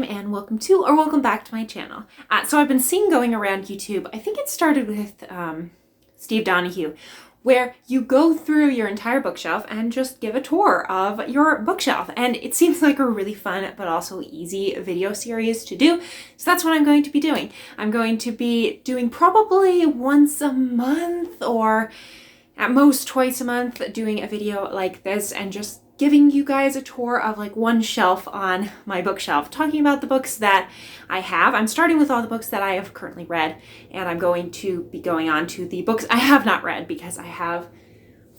and welcome to or welcome back to my channel. So I've been seeing going around YouTube, I think it started with Steve Donahue, where you go through your entire bookshelf and just give a tour of your bookshelf. And it seems like a really fun but also easy video series to do. So that's what I'm going to be doing. I'm going to be doing probably once a month or at most twice a month, doing a video like this and just giving you guys a tour of like one shelf on my bookshelf, talking about the books that I have. I'm starting with all the books that I have currently read, and I'm going to be going on to the books I have not read because I have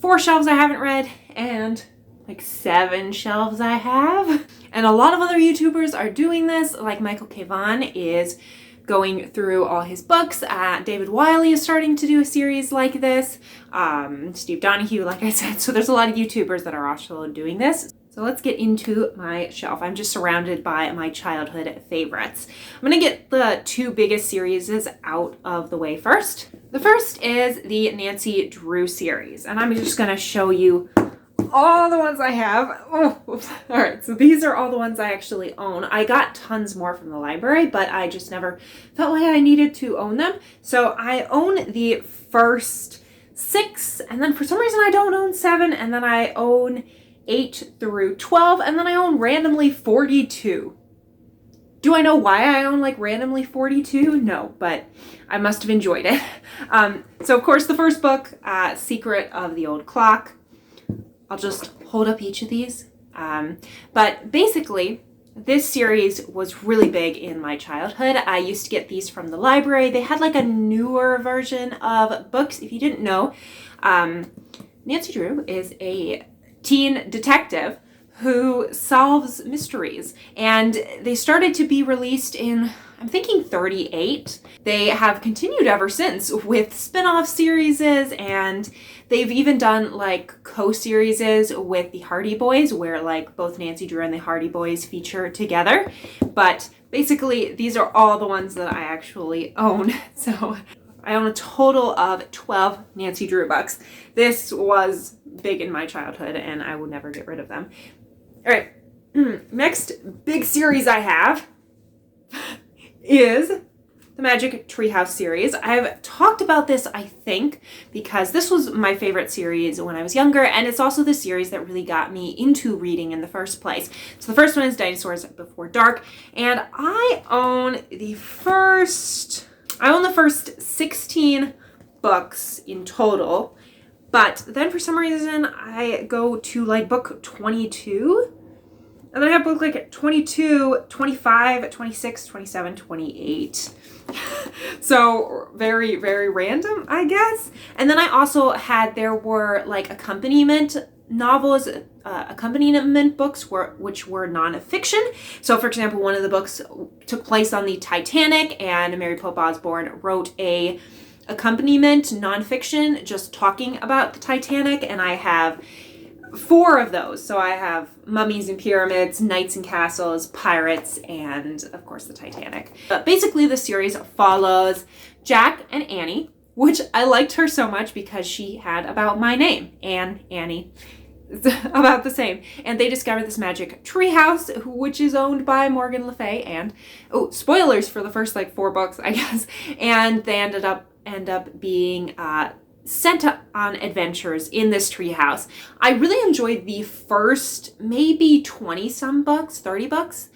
4 shelves I haven't read and like 7 shelves I have. And a lot of other YouTubers are doing this, like Michael K. Vaughan is going through all his books. David Wiley is starting to do a series like this. Steve Donahue, like I said. So there's a lot of YouTubers that are also doing this. So let's get into my shelf. I'm just surrounded by my childhood favorites. I'm gonna get the 2 biggest series out of the way first. The first is the Nancy Drew series, and I'm just gonna show you all the ones I have. Oh, oops. All right, so these are all the ones I actually own. I got tons more from the library, but I just never felt like I needed to own them. So I own the first 6, and then for some reason I don't own 7, and then I own 8 through 12, and then I own randomly 42. Do I know why I own like randomly 42? No, but I must have enjoyed it. So of course the first book, Secret of the Old Clock. I'll just hold up each of these. But basically, this series was really big in my childhood. I used to get these from the library. They had like a newer version of books. If you didn't know, Nancy Drew is a teen detective who solves mysteries. And they started to be released in, I'm thinking 38. They have continued ever since with spin-off series, and they've even done like co-series with the Hardy Boys where like both Nancy Drew and the Hardy Boys feature together. But basically these are all the ones that I actually own. So I own a total of 12 Nancy Drew books. This was big in my childhood and I would never get rid of them. All right, next big series I have is the Magic Treehouse series. I've talked about this, I think, because this was my favorite series when I was younger, and it's also the series that really got me into reading in the first place. So the first one is Dinosaurs Before Dark, and I own the first 16 books in total, but then for some reason I go to like book 22, and then I have book like 22, 25, 26, 27, 28. So very, very random, I guess. And then I also there were like accompaniment novels, accompaniment books which were nonfiction. So for example, one of the books took place on the Titanic, and Mary Pope Osborne wrote a accompaniment nonfiction just talking about the Titanic, and I have 4 of those. So I have Mummies and Pyramids, Knights and Castles, Pirates, and of course the Titanic. But basically the series follows Jack and Annie, which I liked her so much because she had about my name, Annie. It's about the same. And they discover this magic treehouse, which is owned by Morgan Le Fay, and spoilers for the first like 4 books, I guess. And they end up being sent on adventures in this treehouse. I really enjoyed the first maybe 20-some books, 30 books,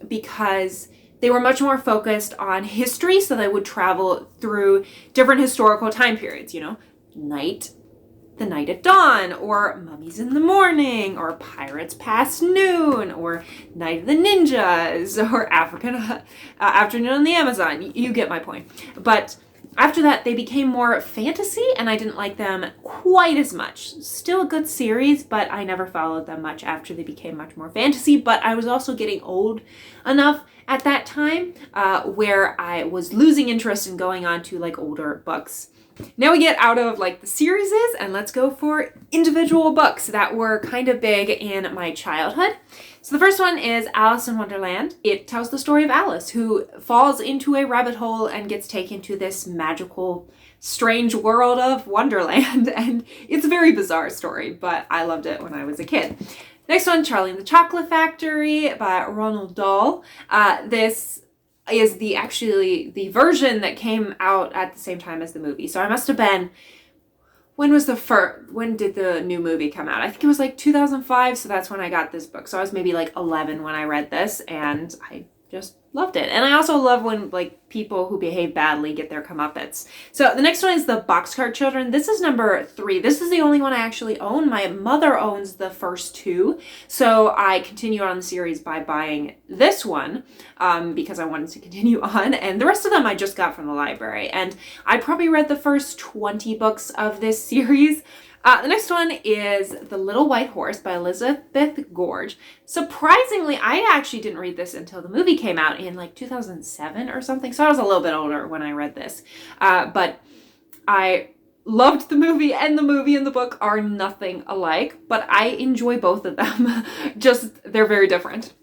because they were much more focused on history, so they would travel through different historical time periods, you know, The Night at Dawn, or Mummies in the Morning, or Pirates Past Noon, or Night of the Ninjas, or Afternoon on the Amazon. You get my point. But after that, they became more fantasy, and I didn't like them quite as much. Still a good series, but I never followed them much after they became much more fantasy. But I was also getting old enough at that time where I was losing interest in going on to like older books. Now we get out of like the series and let's go for individual books that were kind of big in my childhood. So the first one is Alice in Wonderland. It tells the story of Alice, who falls into a rabbit hole and gets taken to this magical, strange world of Wonderland. And it's a very bizarre story, but I loved it when I was a kid. Next one, Charlie and the Chocolate Factory by Ronald Dahl. This is the version that came out at the same time as the movie. So I must have been, when did the new movie come out? I think it was like 2005, so that's when I got this book. So I was maybe like 11 when I read this, and I just loved it. And I also love when like people who behave badly get their comeuppance. So the next one is the Boxcar Children. This is number 3. This is the only one I actually own. My mother owns the first 2. So I continue on the series by buying this one because I wanted to continue on. And the rest of them I just got from the library. And I probably read the first 20 books of this series. The next one is The Little White Horse by Elizabeth Gorge. Surprisingly, I actually didn't read this until the movie came out in like 2007 or something. So I was a little bit older when I read this. But I loved the movie, and the book are nothing alike. But I enjoy both of them. Just, they're very different.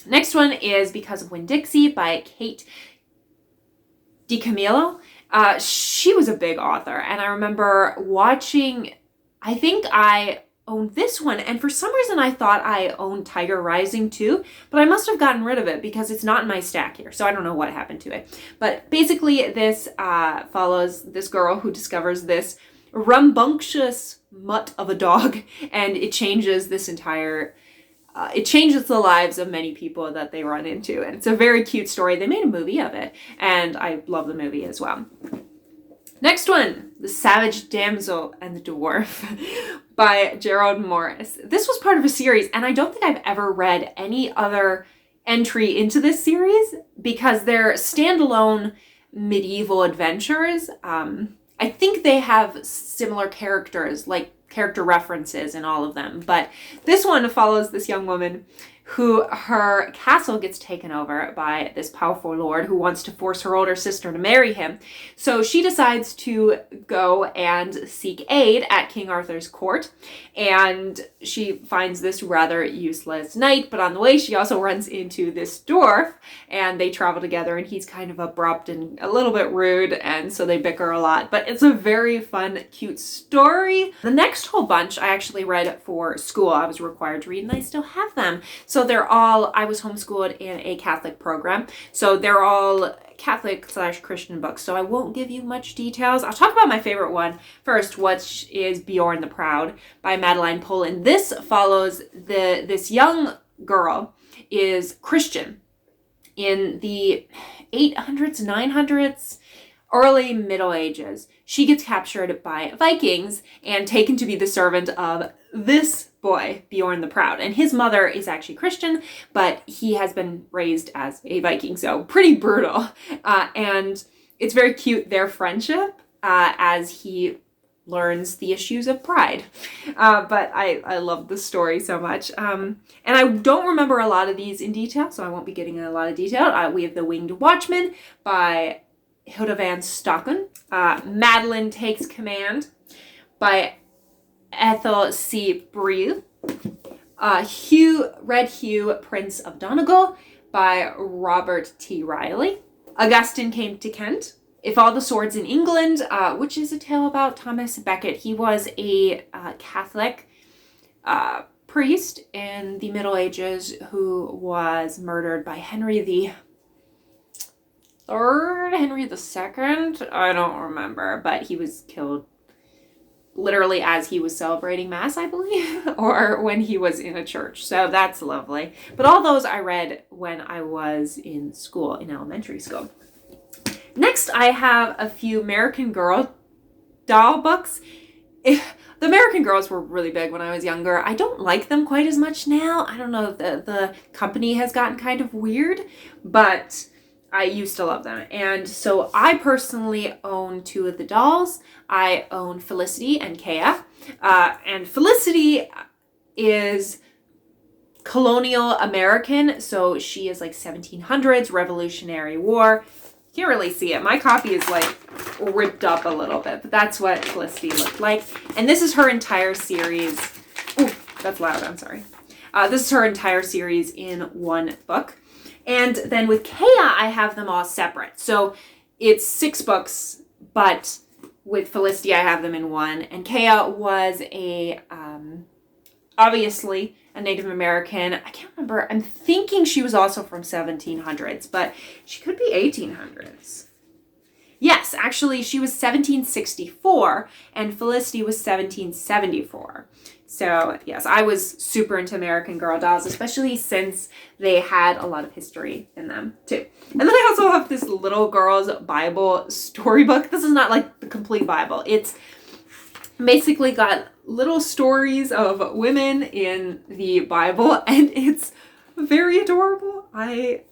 Next one is Because of Winn-Dixie by Kate DiCamillo. She was a big author, and I remember watching, I think I owned this one, and for some reason I thought I owned Tiger Rising too, but I must have gotten rid of it because it's not in my stack here, so I don't know what happened to it. But basically this follows this girl who discovers this rambunctious mutt of a dog, and it changes this entire it changes the lives of many people that they run into. And it's a very cute story. They made a movie of it, and I love the movie as well. Next one, The Savage Damsel and the Dwarf by Gerald Morris. This was part of a series, and I don't think I've ever read any other entry into this series because they're standalone medieval adventures. I think they have similar characters, like character references in all of them. But this one follows this young woman who her castle gets taken over by this powerful lord who wants to force her older sister to marry him. So she decides to go and seek aid at King Arthur's court, and she finds this rather useless knight, but on the way she also runs into this dwarf, and they travel together, and he's kind of abrupt and a little bit rude, and so they bicker a lot. But it's a very fun, cute story. The next whole bunch I actually read for school. I was required to read, and I still have them. So they're all, I was homeschooled in a Catholic program, so they're all Catholic/Christian books, so I won't give you much details. I'll talk about my favorite one first, which is Bjorn the Proud by Madeline Poland. This follows this young girl is Christian in the 800s, 900s, early Middle Ages. She gets captured by Vikings and taken to be the servant of this boy, Bjorn the Proud. And his mother is actually Christian, but he has been raised as a Viking, so pretty brutal. And it's very cute, their friendship, as he learns the issues of pride. But I love the story so much. And I don't remember a lot of these in detail, so I won't be getting in a lot of detail. We have The Winged Watchman by Hilda van Stocken. Madeline Takes Command by Ethel C. Breel. Red Hugh, Prince of Donegal by Robert T. Riley. Augustine Came to Kent. If All the Swords in England, which is a tale about Thomas Becket. He was a Catholic priest in the Middle Ages who was murdered by Henry the Third, Henry the Second. I don't remember, but he was killed literally as he was celebrating Mass, I believe, or when he was in a church. So that's lovely. But all those I read when I was in school, in elementary school. Next, I have a few American Girl doll books. The American Girls were really big when I was younger. I don't like them quite as much now. I don't know, the company has gotten kind of weird, but I used to love them. And so I personally own 2 of the dolls. I own Felicity and Kea. And Felicity is colonial American, so she is like 1700s, Revolutionary War. You can't really see it. My copy is like ripped up a little bit, but that's what Felicity looked like. And this is her entire series. Ooh, that's loud, I'm sorry. This is her entire series in one book. And then with Kea, I have them all separate. So it's 6 books, but with Felicity, I have them in one. And Kea was obviously a Native American. I can't remember. I'm thinking she was also from 1700s, but she could be 1800s. Yes, actually, she was 1764, and Felicity was 1774. So, yes, I was super into American Girl dolls, especially since they had a lot of history in them, too. And then I also have this little girl's Bible storybook. This is not like the complete Bible. It's basically got little stories of women in the Bible, and it's very adorable. I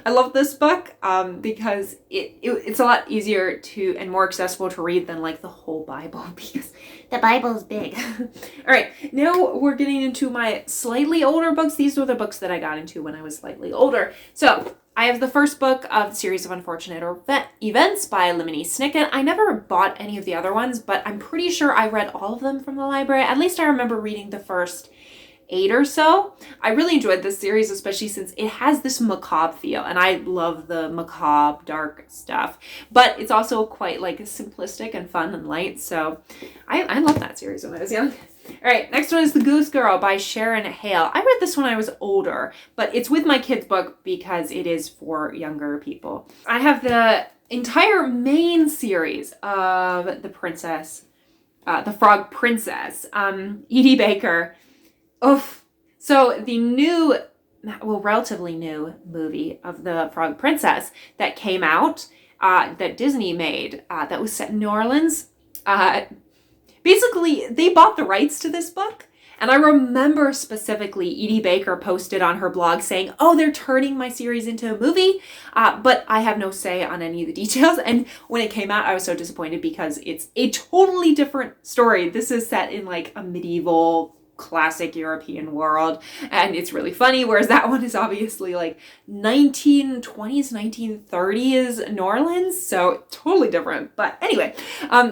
love this book because it's a lot easier to and more accessible to read than like the whole Bible, because the Bible's big. All right, now we're getting into my slightly older books. These were the books that I got into when I was slightly older. So I have the first book of the series of Unfortunate Events by Lemony Snicket. I never bought any of the other ones, but I'm pretty sure I read all of them from the library. At least I remember reading the first 8 or so. I really enjoyed this series, especially since it has this macabre feel, and I love the macabre, dark stuff, but it's also quite like simplistic and fun and light, so I loved that series when I was young. All right, next one is The Goose Girl by Sharon Hale. I read this when I was older, but it's with my kids' book because it is for younger people. I have the entire main series of The Frog Princess, Edie Baker. Oof. So the new, well, relatively new movie of The Frog Princess that came out, that Disney made, that was set in New Orleans, basically they bought the rights to this book. And I remember specifically Edie Baker posted on her blog saying, oh, they're turning my series into a movie, but I have no say on any of the details. And when it came out, I was so disappointed because it's a totally different story. This is set in like a medieval classic European world, and it's really funny, whereas that one is obviously like 1920s, 1930s New Orleans, so totally different. But anyway,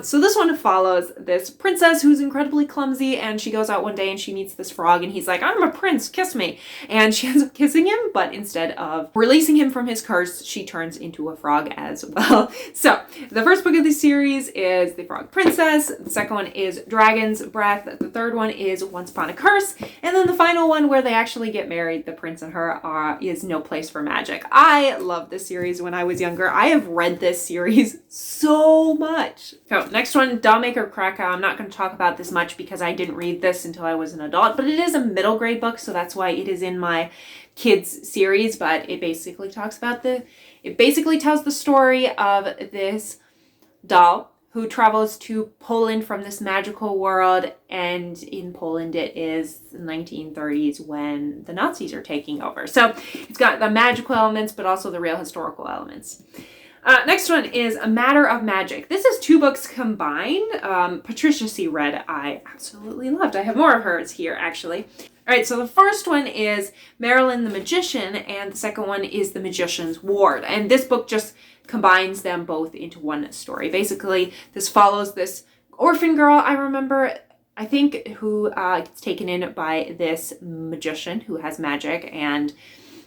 so this one follows this princess who's incredibly clumsy, and she goes out one day and she meets this frog, and he's like, I'm a prince, kiss me. And she ends up kissing him, but instead of releasing him from his curse, she turns into a frog as well. So the first book of the series is The Frog Princess, the second one is Dragon's Breath, the third one is Once Upon a Curse, and then the final one where they actually get married, the prince and her, is No Place for Magic. I loved this series when I was younger. I have read this series so much. So next one, Dollmaker Krakow. I'm not going to talk about this much because I didn't read this until I was an adult, but it is a middle grade book, so that's why it is in my kids series. But it basically tells the story of this doll who travels to Poland from this magical world, and in Poland it is the 1930s when the Nazis are taking over. So it's got the magical elements, but also the real historical elements. Next one is A Matter of Magic. This is 2 books combined. Patricia C. Read, I absolutely loved. I have more of hers here, actually. All right, so the first one is Marilyn the Magician, and the second one is The Magician's Ward. And this book just combines them both into one story. Basically, this follows this orphan girl, I think, who gets taken in by this magician who has magic, and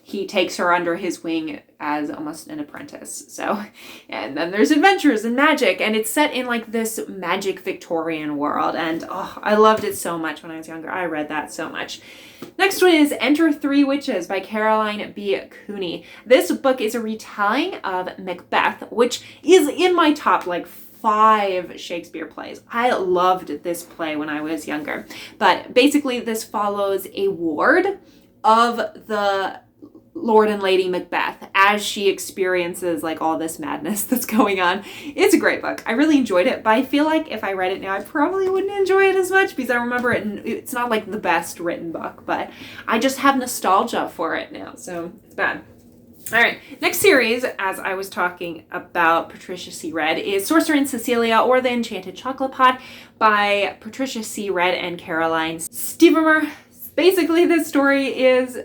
he takes her under his wing as almost an apprentice. So, and then there's adventures and magic, and it's set in like this magic Victorian world, and oh, I loved it so much when I was younger. I read that so much. Next one is Enter Three Witches by Caroline B. Cooney. This book is a retelling of Macbeth, which is in my top like 5 Shakespeare plays. I loved this play when I was younger. But basically this follows a ward of the Lord and Lady Macbeth as she experiences like all this madness that's going on. It's a great book. I really enjoyed it, but I feel like if I read it now, I probably wouldn't enjoy it as much because I remember it, and it's not like the best written book, but I just have nostalgia for it now, so it's bad. All right, next series, as I was talking about Patricia C. Read, is Sorcerer and Cecilia, or The Enchanted Chocolate Pot by Patricia C. Read and Caroline Stevermer. Basically, this story is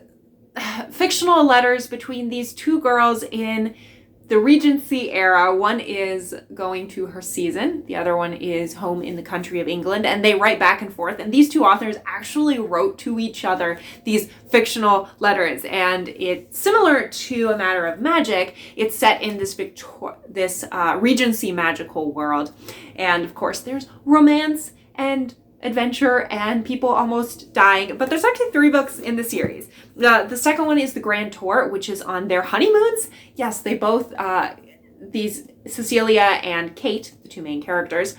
fictional letters between these 2 girls in the Regency era. One is going to her season, the other one is home in the country of England, and they write back and forth, and these 2 authors actually wrote to each other these fictional letters, and it's similar to A Matter of Magic. It's set in this Regency magical world, and of course there's romance and adventure and people almost dying. But there's actually 3 books in the series. The second one is The Grand Tour, which is on their honeymoons. Yes, they both, these Cecilia and Kate, the 2 main characters,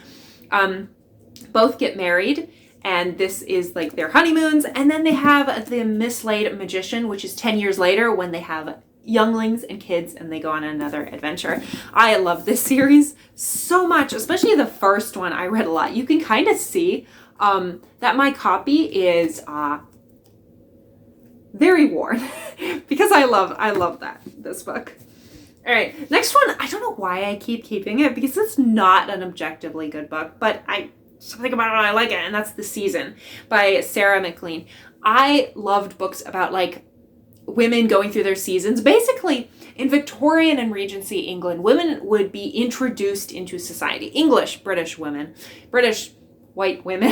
both get married. And this is like their honeymoons. And then they have The Mislaid Magician, which is 10 years later when they have younglings and kids and they go on another adventure. I love this series so much, especially the first one. I read a lot. You can kind of see that my copy is very worn because I love this book. All right, next one. I don't know why I keep keeping it because it's not an objectively good book, but something about it I like it, and that's The Season by Sarah McLean. I loved books about like women going through their seasons. Basically, in Victorian and Regency England, women would be introduced into society. English, British women, British white women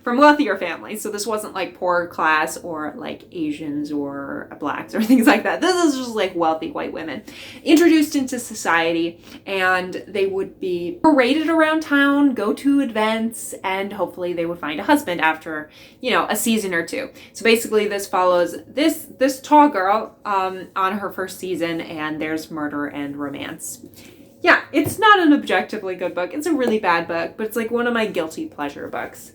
from wealthier families. So this wasn't like poor class or like Asians or blacks or things like that. This is just like wealthy white women introduced into society, and they would be paraded around town, go to events, and hopefully they would find a husband after, a season or 2. So basically this follows this tall girl on her first season, and there's murder and romance. Yeah, it's not an objectively good book. It's a really bad book, but it's like one of my guilty pleasure books.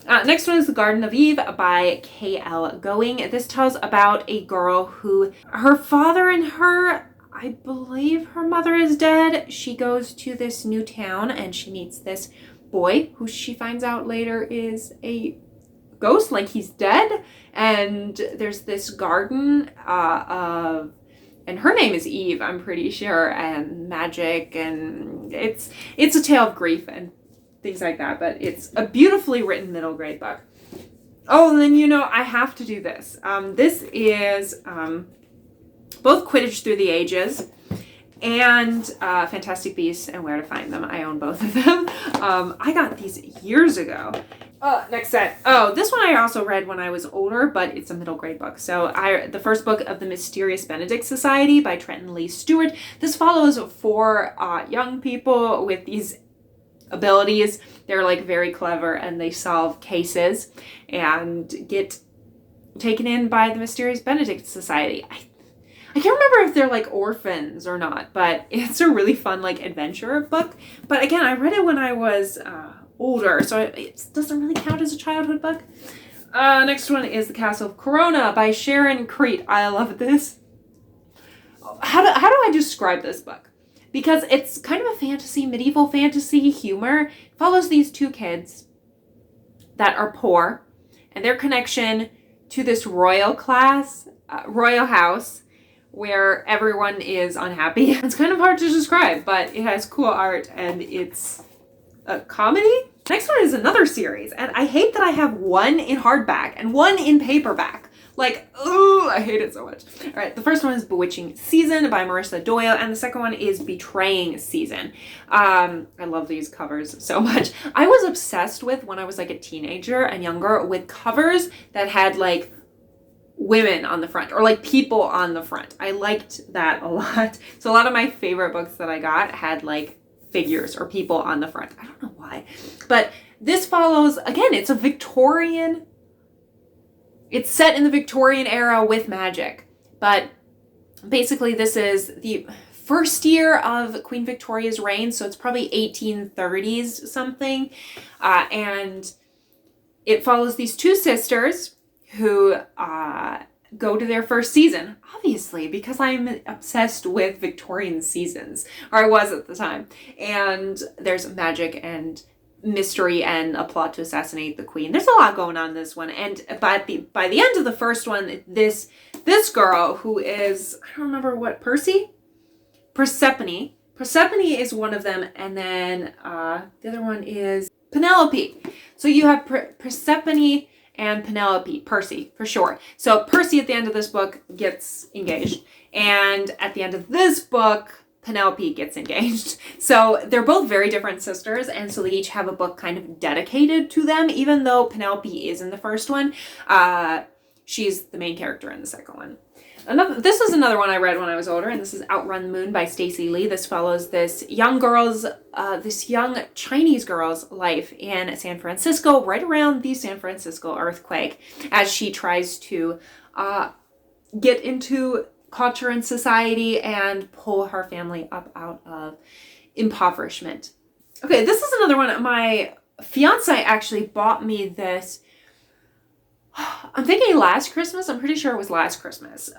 Next one is The Garden of Eve by K.L. Going. This tells about a girl who, her father and her, I believe her mother is dead. She goes to this new town and she meets this boy who she finds out later is a ghost, like he's dead. And there's this garden and her name is Eve, I'm pretty sure, and magic, and it's a tale of grief and things like that, but it's a beautifully written middle grade book. Oh, and then, I have to do this. This is both Quidditch Through the Ages and Fantastic Beasts and Where to Find Them. I own both of them. I got these years ago. Next set. Oh, this one I also read when I was older, but it's a middle grade book. So the first book of The Mysterious Benedict Society by Trenton Lee Stewart. This follows 4 young people with these abilities. They're like very clever and they solve cases and get taken in by the Mysterious Benedict Society. I can't remember if they're like orphans or not, but it's a really fun like adventure book. But again, I read it when I was older, so it doesn't really count as a childhood book. Next one is The Castle of Corona by Sharon Crete. I love this. How do I describe this book? Because it's kind of a fantasy, medieval fantasy humor. It follows these 2 kids that are poor and their connection to this royal house where everyone is unhappy. It's kind of hard to describe, but it has cool art and it's a comedy. Next one is another series, and I hate that I have one in hardback and one in paperback. Like, oh, I hate it so much. All right, the first one is Bewitching Season by Marissa Doyle, and the second one is Betraying Season. I love these covers so much. I was obsessed with, when I was like a teenager and younger, with covers that had like women on the front or like people on the front. I liked that a lot. So a lot of my favorite books that I got had like figures or people on the front. I don't know why. But this follows, again, it's set in the Victorian era with magic. But basically this is the first year of Queen Victoria's reign, so it's probably 1830s something. And it follows these 2 sisters who go to their first season, obviously, because I'm obsessed with Victorian seasons, or I was at the time. And there's magic and mystery and a plot to assassinate the queen. There's a lot going on in this one. And by the end of the first one, this girl who is, I don't remember what, Persephone is one of them, and then the other one is Penelope. So you have Persephone and Penelope, Percy, for sure. So Percy at the end of this book gets engaged. And at the end of this book, Penelope gets engaged. So they're both very different sisters, and so they each have a book kind of dedicated to them, even though Penelope is in the first one. She's the main character in the second one. This is another one I read when I was older, and this is Outrun Moon by Stacey Lee. This follows this young Chinese girl's life in San Francisco, right around the San Francisco earthquake, as she tries to get into culture and society and pull her family up out of impoverishment. Okay, this is another one. My fiance actually bought me this. I'm thinking last Christmas. I'm pretty sure it was last Christmas.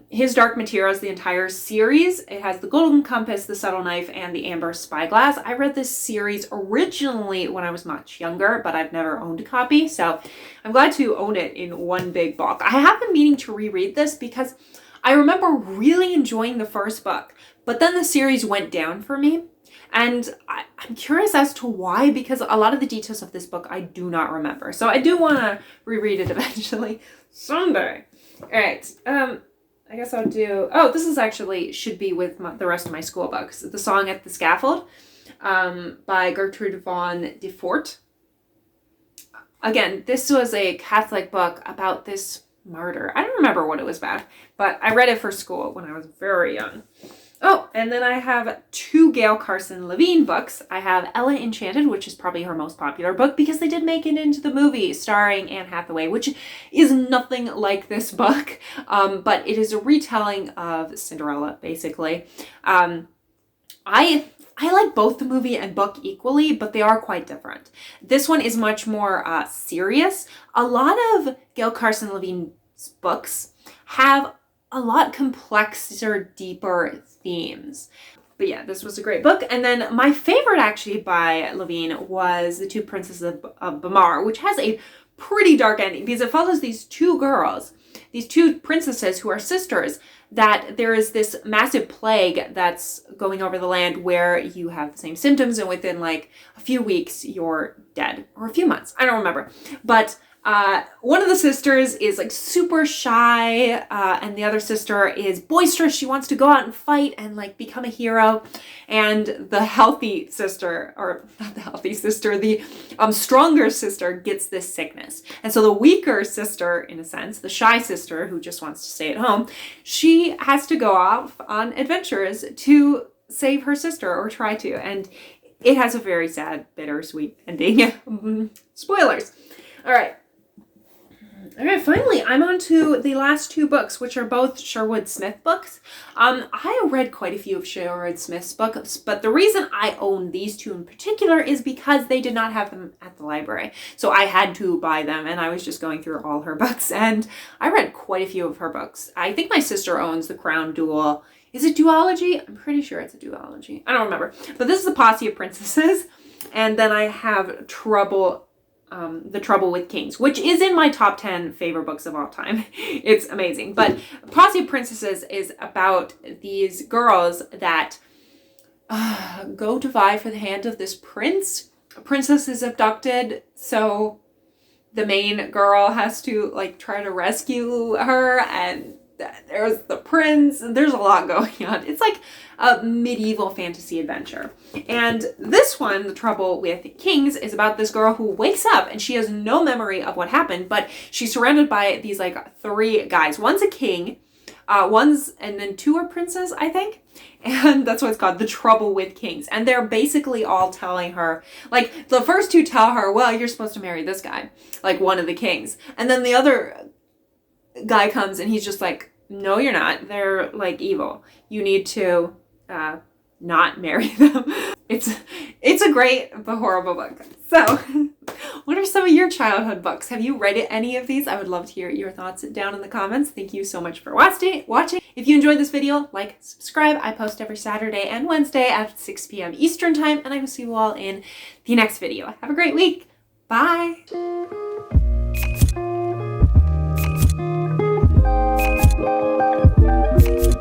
His Dark Materials, the entire series. It has the Golden Compass, the Subtle Knife, and the Amber Spyglass. I read this series originally when I was much younger, but I've never owned a copy, so I'm glad to own it in one big bulk. I have been meaning to reread this because I remember really enjoying the first book, but then the series went down for me. And I'm curious as to why, because a lot of the details of this book I do not remember. So I do want to reread it eventually someday. All right. I guess I'll do... Oh, this is actually should be with the rest of my school books. The Song at the Scaffold by Gertrude von de Fort. Again, this was a Catholic book about this martyr. I don't remember what it was about, but I read it for school when I was very young. Oh, and then I have 2 Gail Carson Levine books. I have Ella Enchanted, which is probably her most popular book because they did make it into the movie starring Anne Hathaway, which is nothing like this book, but it is a retelling of Cinderella, basically. I like both the movie and book equally, but they are quite different. This one is much more serious. A lot of Gail Carson Levine's books have a lot complexer, deeper themes. But yeah, this was a great book. And then my favorite actually by Levine was The Two Princesses of Bamar, which has a pretty dark ending because it follows these 2 girls, these 2 princesses who are sisters, that there is this massive plague that's going over the land where you have the same symptoms and within like a few weeks you're dead, or a few months, I don't remember. But one of the sisters is like super shy, and the other sister is boisterous. She wants to go out and fight and like become a hero. And the healthy sister, or not the healthy sister, the stronger sister gets this sickness. And so the weaker sister, in a sense, the shy sister who just wants to stay at home, she has to go off on adventures to save her sister, or try to. And it has a very sad, bittersweet ending. Spoilers. All right. All right, finally, I'm on to the last 2 books, which are both Sherwood Smith books. I read quite a few of Sherwood Smith's books, but the reason I own these 2 in particular is because they did not have them at the library. So I had to buy them, and I was just going through all her books, and I read quite a few of her books. I think my sister owns The Crown Duel. Is it duology? I'm pretty sure it's a duology. I don't remember. But this is The Posse of Princesses, and then I have The Trouble with Kings, which is in my top 10 favorite books of all time. It's amazing. But Posse of Princesses is about these girls that go to vie for the hand of this prince. A princess is abducted, so the main girl has to like try to rescue her, and there's the prince, and there's a lot going on. It's like a medieval fantasy adventure. And this one, The Trouble with Kings, is about this girl who wakes up and she has no memory of what happened, but she's surrounded by these like 3 guys. One's a king, and then 2 are princes, I think. And that's what it's called, The Trouble with Kings. And they're basically all telling her, like the first 2 tell her, well, you're supposed to marry this guy, like one of the kings. And then the other guy comes and he's just like, no, you're not. They're like evil. You need to not marry them. It's a great but horrible book. So what are some of your childhood books? Have you read any of these? I would love to hear your thoughts down in the comments. Thank you so much for watching. If you enjoyed this video, like, subscribe. I post every Saturday and Wednesday at 6 p.m. Eastern time, and I will see you all in the next video. Have a great week. Bye.